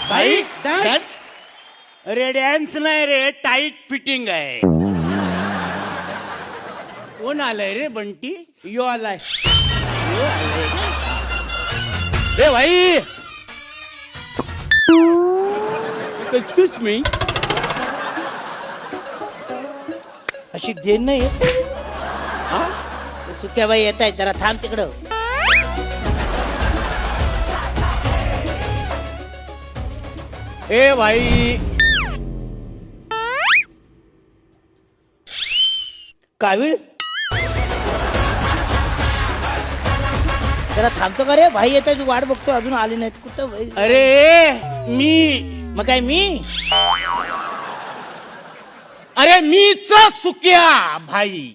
भाई डान्स? अरे डॅन्स नाही रे, टाईट फिटिंग आहे. कोण आलंय रे बंटी? यो आलाय. रे भाई, एक्सक्यूज मी. अशी देण नाही सुक्या बाई येत आहे, जरा थांब तिकडं. ए भाई, कावीळ जरा थांबतो का रे? भाई येत आहे, वाट बघतो, अजून आली नाहीत. कुठं भाई? अरे मी, मग काय मी? अरे मीच सुक्या भाई.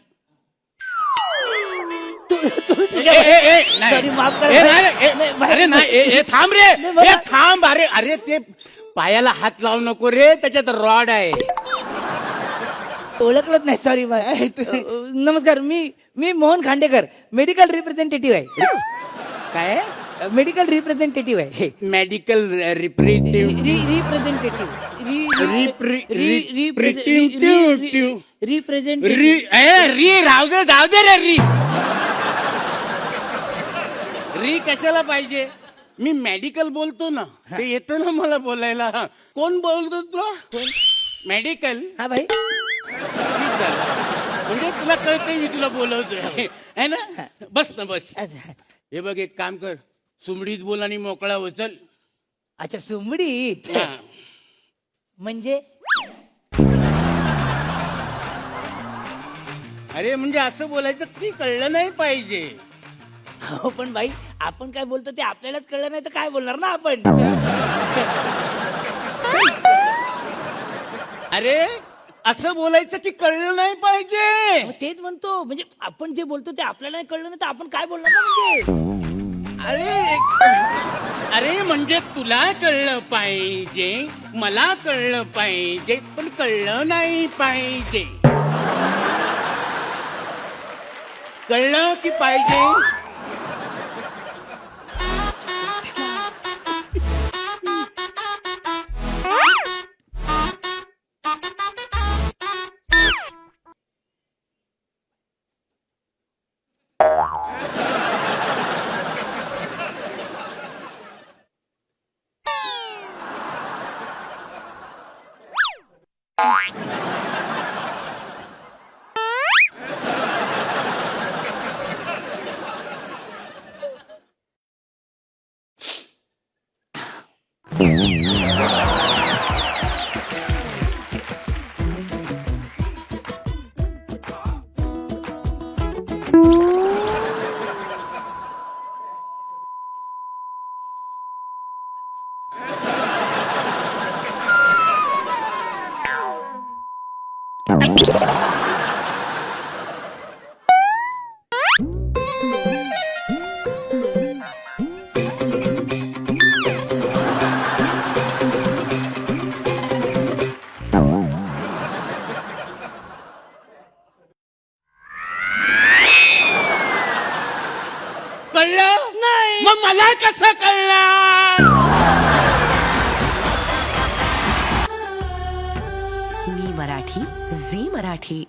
Sorry, माफ करा. अरे नाही, थांब रे, थांब. अरे अरे ते पायाला हात लावू नको रे, त्याच्यात रॉड आहे. ओळखलंच नाही. Sorry bye. नमस्कार, मी मोहन खांडेकर, मेडिकल रिप्रेझेंटेटिव्ह आहे. काय? मेडिकल रिप्रेझेंटेटिव्ह आहे. Medical representative. राहू दे, जाऊ दे रे. री कशाला पाहिजे? मी मेडिकल बोलतो ना, ते येतं ना मला बोलायला. कोण बोलतो तुला? मेडिकल. हा भाई, म्हणजे तुला कळतंय मी तुला बोलवतोय है ना. बस ना, बस. हे बघ, एक काम कर, सुमडीत बोल आणि मोकळा हो. चल. अच्छा, सुमडीत हा. म्हणजे? अरे म्हणजे असं बोलायचं की कळलं नाही पाहिजे. हो पण भाई, आपण काय बोलतो ते आपल्यालाच कळलं नाही तर काय बोलणार ना आपण. अरे असं बोलायचं की कळलं नाही पाहिजे. मग तेच म्हणतो, म्हणजे आपण जे बोलतो ते आपल्याला नाही कळलं नाही तर आपण काय बोलणार ना. म्हणजे अरे म्हणजे तुला कळलं पाहिजे, मला कळलं पाहिजे, पण कळलं नाही पाहिजे. कळलं की पाहिजे? कळलं नाही. मग मला कसं कळणार? मी मराठी, झी मराठी.